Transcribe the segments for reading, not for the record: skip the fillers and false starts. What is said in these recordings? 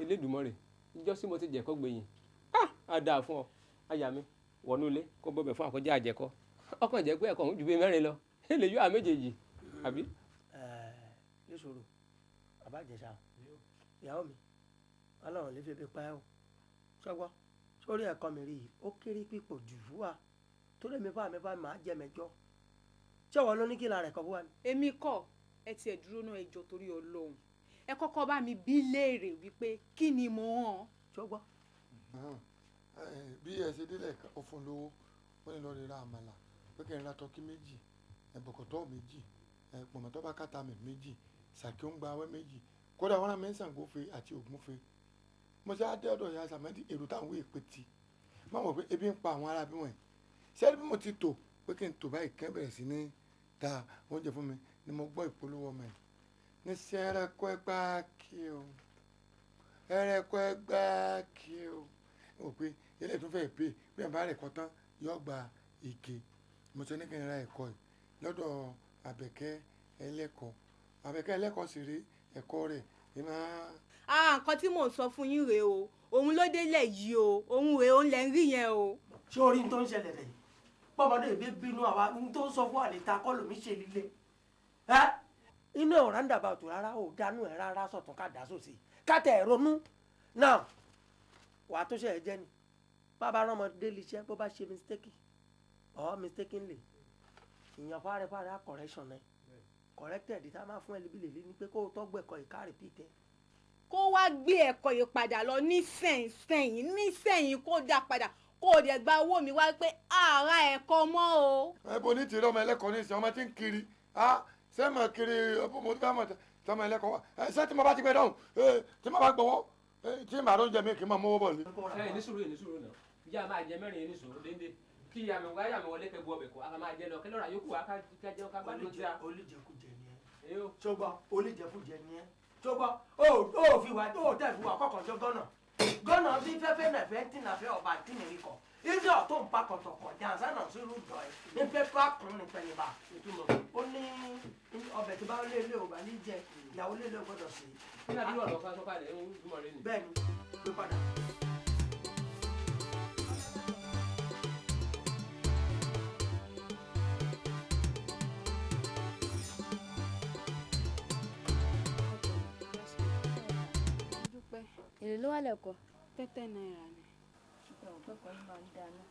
Elédùmarè ìjọ sí mo ti jẹ̀kọ́ gbẹ̀yìn á dáa fún ọ aya mi wọnú ilé kó bọ́bẹ̀ fún àkọjá àjẹkọ́ ọkàn jẹ́ pé ẹ̀kọ́ òun ju bíi 4 lọ lè yọ àméjèèjì àbí. níṣòro àbájẹsà ìyàwó mi Ọlọ́run lè fi ebi pa ẹ́ o ṣọgbọ́ sórí ẹ̀kọ́ mi rí i ó kéré pípọ̀ jù fún wa torí mi bá máa jẹ mẹ́jọ ṣé wọn ló ní kí la rẹ̀ kọ́ fún wa ni. èmi kọ́ ẹ tiẹ̀ dúró náà ẹjọ́ torí Ọlọ́run ẹ kọ́kọ́ bá mi bí léèrè wípé kí ni mo hàn. ṣọgbọ́. bí ẹ ṣe délẹ̀ ó fún lówó ó ní lọ́ọ́ rí ra àmàlà pé kí n ra tọ́kí méjì ẹ̀bọ̀kọ̀tọ́ méjì pọ̀mọ́tọ́ bá kàtà mi méjì sàkí ó ń gba awẹ́ méjì kódà wọn náà mẹ́sàn-án gbófe àti ògúnfe mo ṣe adé ọ̀dọ̀ ìyá sàmẹ́dì èrò táwọn èèpẹ̀ ti má mọ̀ pé ebi ń pa àwọn ará bí wọ̀nyí ṣé bí mo ti tò pé kí n tò báyìí kẹ́ bẹ̀rẹ̀ sí ní ta oúnjẹ fún mi ni mo gbọ́ ìpolówó ọmọ ẹ̀ ní sí ẹrẹ́kọ́ ẹgbà kí o ẹrẹ́kọ́ ẹgbà kí o mo pé ilé tó fẹ́ pè bí ẹ̀ bá rẹ̀ kọ́ tán yóò gba ike mo ṣe ní kí n ra ẹ̀kọ́ yìí lọ́dọ̀ Àbẹ̀kẹ́ ẹlẹ́kọ̀ọ́ sì rí ẹ̀kọ́ rẹ̀ nǹkan tí mò ń sọ fún yín rèé o òun ló délẹ̀ yìí o òun rèé òun lẹ́ ń rí yẹn o. ṣé orí tó ń ṣẹlẹ̀ rẹ̀ pọ́mọdé ìbí bínú àwa ní tó ń sọ fún àlèta kọ́ lómi ṣe líle inú ẹ̀ ọ̀rá ń dàbà tó rárá ò dánú ẹ̀ rárá sọ̀tún ká dá sòsì ká tẹ̀ ẹ̀ ronú náà wàá tó ṣe ẹ̀ jẹ́ ni bàbá rán ọmọdé lè ṣe bó bá ṣe mistakenly ìyàn fárẹ́fárẹ́ correction náà corrected tá a máa fún ẹlẹ́bílẹ̀ ní pé kó o tọ́gbọ̀ ẹ̀kọ́ ìka repeat ẹ̀. kó wá gbé ẹ̀kọ́ yìí padà lọ nísẹ̀yìn kó dá padà kó o dẹ̀ gba owó mi wá pé ààrà ẹ̀kọ́ mọ́ o. ẹ bo ní tìrẹ ọmọ ẹlẹ́kọ̀ọ́ ní ìsìn ọmọ tí ń kiri ṣé mo kiri mo ti bá mọ̀ tí ọmọ ẹlẹ́kọ̀ọ́ wà ṣé tí mo bá ti gbẹ dáhùn tí mo bá gbọ́wọ́ tí màá ló ń jẹ mí kì í máa mówó bọ̀ ní. ẹ ní sùúrù náà ìyá máa jẹ 4 ní sùúrù déédéé kí àmì wọlé kẹ bu ọbẹ̀ kọ́ a máa jẹ lọ kí lọ́ra yókù wá ká jẹun ká gbádùn tí a. olùjẹkùjẹ ni ẹ ṣọgbọ́n olùjẹkùjẹ ni ẹ ṣọgbọ́n ó fi wá ó tẹ̀ fi wá kọ̀kọ̀ jọ gọ́nà bí fẹ́fẹ́ nàfẹ́ tí nàfẹ́ ọba tí nìrí kọ ìdí ọ̀tún ń pa kọ̀tọ̀kọ̀ jàǹsá náà sí rúdọ̀ ẹ̀ ní pẹ́pẹ́ àkùnrin nìpẹ̀lẹ́bà ó ní ọbẹ̀ tí bá lé ilé ò bá ní jẹ ìyàwó lé ilé gbọ́dọ̀ sí. bẹ́ẹ̀ ni gbé padà. èlò ló wà lẹ́kọ̀ọ́. 30 naira ni. ìgbà òpẹ́ kan ní máa ń dáná.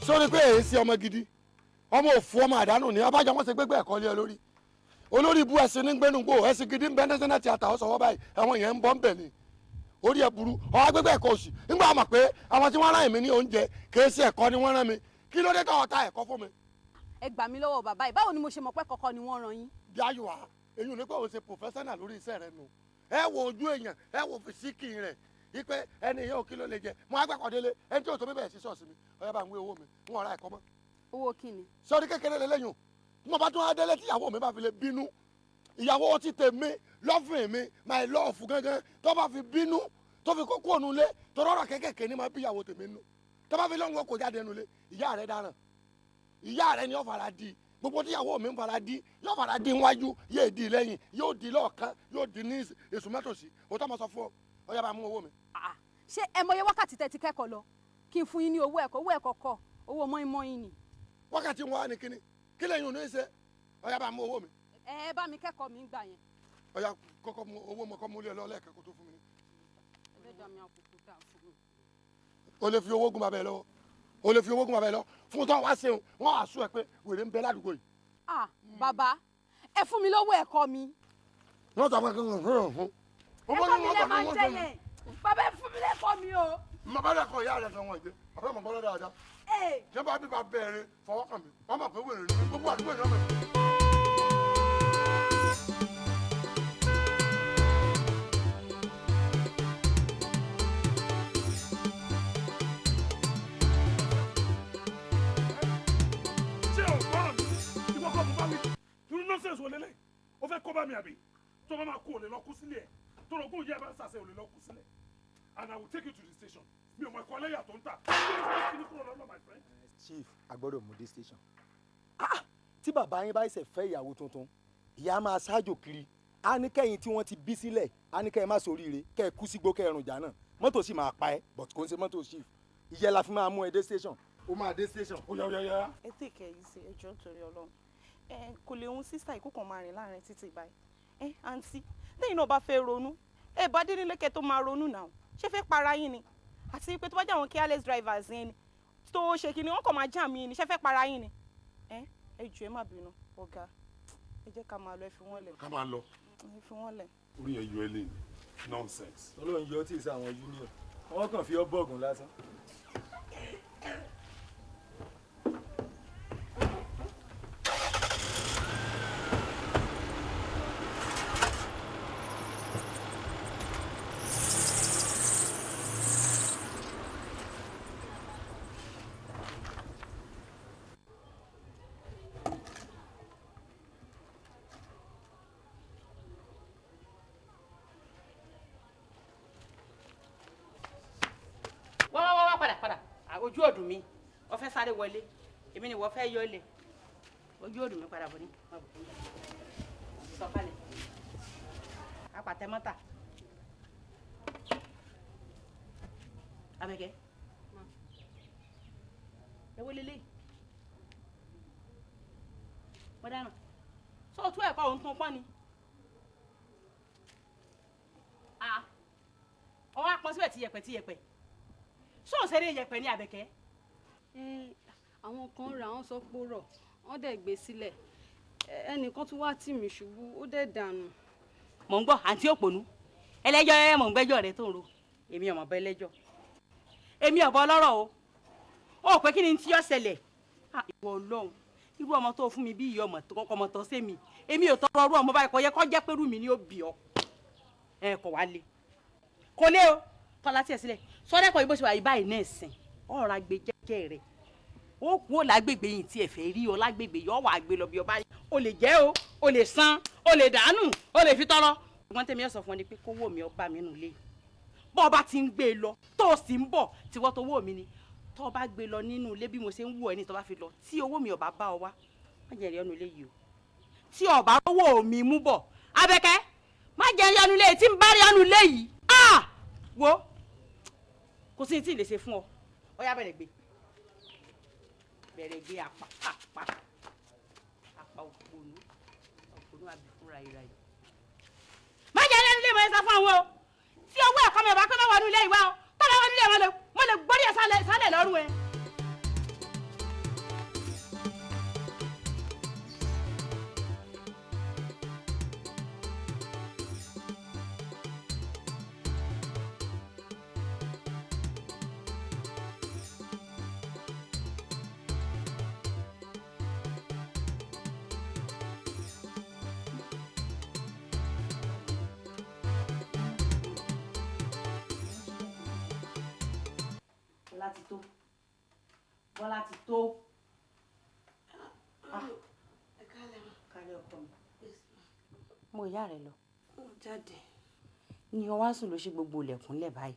sórí pé èyí sí ọmọ gidi ọmọ òfu ọmọ àdánù ní abájọ wọn ṣe gbégbé ẹ̀kọ́ lé ẹ lórí olórí ibú ẹsìn ní gbẹnugbò ẹsìn gidi ń bẹ national theatre ọsọwọ báyìí àwọn èèyàn ń bọ ń bẹ ni orí ẹ burú ọwọ gbégbé ẹ̀kọ́ òsì nígbà wọn mọ̀ pé àwọn tí wọ́n rán èmi ní oúnjẹ kìí ṣe ẹ̀kọ́ ni wọ́n rán mi kí ló dé tọwọ ta ẹ̀kọ́ fún mi. ẹ gbà mí lọ́wọ́ bàbá yìí báwo ni mo ṣe mọ̀ pé kọ́kọ́ ni wọ́n rán yín. bí ayò wa èyí ò ní pé òun ṣe professional lórí iṣẹ́ rẹ nù ẹ wo ojú èèyàn ẹ wo fìsíkì rẹ ipe ẹni yẹn ò kí ló lè jẹ mo á gbàkọ̀ délé ẹni tí ò tó bíbẹ̀ sí ṣọ́ọ̀ṣì mi ọ̀yá bá ń wé owó mi wọn ọ̀rá ẹ̀kọ́ mọ́. owó kí ni. sọ́ọ́rí kékeré lélẹ́yìn tí mo bá tún á délé tí ìyàwó mi bá fi lè bínú ìyàwó ti tèmi lọ́fìn mi my love gángan tó bá fi bínú tó fi kókó ònú lé tó rọrọ kékèké ní ma bí ìyàwó tèmi nù tó bá fi lọ́wọ́ kò jáde nulẹ̀ ìyá rẹ̀ dáràn ìyá rẹ̀ ni ó fara di gbogbo tí ìyàwó mi ń fara di yóò fara di níwájú yóò di lẹ́yìn yóò di lọ́ọ̀kan yóò di ní èṣù mẹ́tòsí òótọ́ mo sọ fún ọ ọ̀yá bá mú owó mi. ṣé ẹ mọye wákàtí tẹ́ ti kẹ́kọ̀ọ́ lọ kí n fún yín ní owó ẹ̀kọ́ kọ owó mọ́ínmọ́ín ni. wákàtí wọn wá ní kíni kí lẹ́yìn òní ṣe ọ̀yá bá mú owó mi. ẹ bá mi kẹ́kọ̀ọ́ mi gbà yẹn. ọ̀yá kọ́kọ́ mú owó mọ́kọ́ mú lé ẹ lọ́lẹ́ẹ̀kẹ́ kó tó fún mi. ẹlẹ́dàá mi àkókò dà fún mi. o lè fi owó gun bàbá ẹ lọ́wọ́ o lè fi owó gun bàbá ẹ lọ fún tó wá ṣeun wọn wá sún ẹ pé wèrè ń bẹ ládùúgbò yìí. bàbá ẹ fún mi lówó ẹ̀kọ́ mi. wọ́n sọ pé kí n fún un. ẹ̀kọ́ mi lè máa jẹ yẹn bàbá ẹ fún mi lẹ́kọ̀ọ́ mi o. mo bá dà kọ ìyá rẹ̀ sọ wọn ìdè àfẹ́ mọ̀ bọ́lá dáadáa. ṣé bá bí bá bẹ̀rẹ̀ fọwọ́ kàn mí wọ́n mọ̀ pé wèrè ní gbogbo àdúgbò ìnáwó mi. nonsense wo lele o fẹ́ kó bá mi àbí tó bá máa kó o lè lọ kú sílé ẹ tó lọ kó yẹ bá sàṣẹ o lè lọ kú sílé and I will take you to the station mi ò mọ ẹ̀kọ́ lẹ́yà tó ń tà kí ni kúrò lọ́nà my friend. Chief agbọ́dọ̀ mú dé station. Tí bàbá yín bá ṣe fẹ́ ìyàwó tuntun ìyá máa ṣáájò kiri á ní kẹ́yìn tí wọ́n ti bí sílẹ̀ á ní kẹ́yìn má ṣoríire kẹ́ ẹ kú sígbó kẹ́ ẹ rùn jà náà mọ́tò sì máa pa ẹ́ but kò ń ṣe mọ́tò chief ìyẹ́ la fi máa mú ẹ dé station ó máa dé station ó yá. ẹ tèkẹ́ yìí ṣe ẹjọ́ nítorí Ọlọ́run kò lè hun sísá ìkó kan máa rìn láàrin títì báyìí àǹtí lẹ́yìn náà bá fẹ́ ronú bá dé nílé kẹ́ tó máa ronú náà ṣé fẹ́ para yín ni àti pé tó bá jẹ́ àwọn careless drivers yẹn ni tó ṣe kí ni wọ́n kàn máa jam yín ni ṣé fẹ́ para yín ni ẹ jù ẹ má bínú ọ̀gá ẹ jẹ́ ká máa lọ ẹ fi wọ́n lẹ̀. ká máa lọ. ẹ fi wọ́n lẹ̀. orí ẹ yọ ẹ lé nonsense. Ọlọ́run yọ tí ì sá àwọn union wọ́n kàn fi ọ́ bọ̀gùn lásán. padà ojú ọdún mi wọ́n fẹ́ sáré wọlé èmi ni wọ́n fẹ́ yọ lé ojú ọdún mi padà bọ̀ ní sọ̀kalẹ̀ apàtẹ́mọ́tà Abẹ́kẹ́ ewé lélẹ̀ wọ́n dáná sọ́ọ̀tún ẹ̀kọ́ òun tún pọ́n ni ọwọ́ apọ́n síbẹ̀ tiyẹ̀pẹ̀ sọ́ọ̀ sẹ́rẹ̀ yẹ̀pẹ̀ ní Abẹ́kẹ́. àwọn kan ra wọn sọ pé ó rọ̀ wọ́n dẹ̀ gbé sílẹ̀ ẹnìkan tún wá tì mí ṣubú ó dẹ̀ dànù. mò ń gbọ́ àǹtí òpònú ẹlẹ́jọ́ ẹ mò ń gbẹ́jọ́ rẹ tó ń ro èmi ọmọ bẹ lẹ́jọ́ èmi ọ̀bọ ọlọ́rọ̀ o ó pé kí ni tí yọ ṣẹlẹ̀ ìwọ Ọlọ́run irú ọmọ tó fún mi bí ìyá ọmọ tó ṣe mi èmi ò tọrọ ọrú ọmọ báyìí kò yẹ kó jẹ́ pẹ̀lú mi ni ó bì ọ́ kò wá lé kò lé o tọ́lá tiẹ̀ sílẹ̀ sọ́dẹ́kọ̀ yìí bó ṣe wà yìí báyìí náà sìn ọ̀rọ̀ àgbè jẹ́jẹ́ rẹ̀ ó kú ó lágbègbè yìí tí ẹ fẹ́ rí ọ lágbègbè yìí ọ wà gbé lọ bí ọba yìí o lè jẹ́ o lè san o lè dànù o lè fi tọrọ. wọ́n tẹ̀mí ẹ̀ sọ fún ọ ni pé kówó mi ọba mi nù lé bọ́ ọba ti ń gbé e lọ tó o sì ń bọ̀ tiwọ́ tó owó mi ni tó o bá gbé lọ nínú ilé bí mo ṣe ń wù ẹ́ ní tó bá fi lọ tí owó mi ọba bá ọ wá má jẹ́ rí ọ́nù ilé yìí o tí ọba owó mi mú bọ̀ Abẹ́kẹ́ má jẹ́ rí ọ́nù ilé tí ń bá rí ọ́nù ilé yìí wo kò sí ní tí ì lè ṣe fún ọ ọ yá bẹ̀rẹ̀ gbé apá òpònú àbí fúnra ìra yìí. má jẹ́ ilé ilé ìmọ̀ ẹ̀ sá fún àwọn o tí owó ẹ̀kọ́ mi ọba pé má wọnú ilé ìwá o tọ́lá wọnú ilé mo lè gbórí ẹ̀ sálẹ̀ lọ́rùn ẹ̀. Bọ́lá ti tó. Kálẹ̀ ọkọ mi. Mo ìyá rẹ̀ lọ. Jáde. Ní ọwá sùn ló ṣe gbogbo ilẹ̀kùn lẹ̀ báyìí.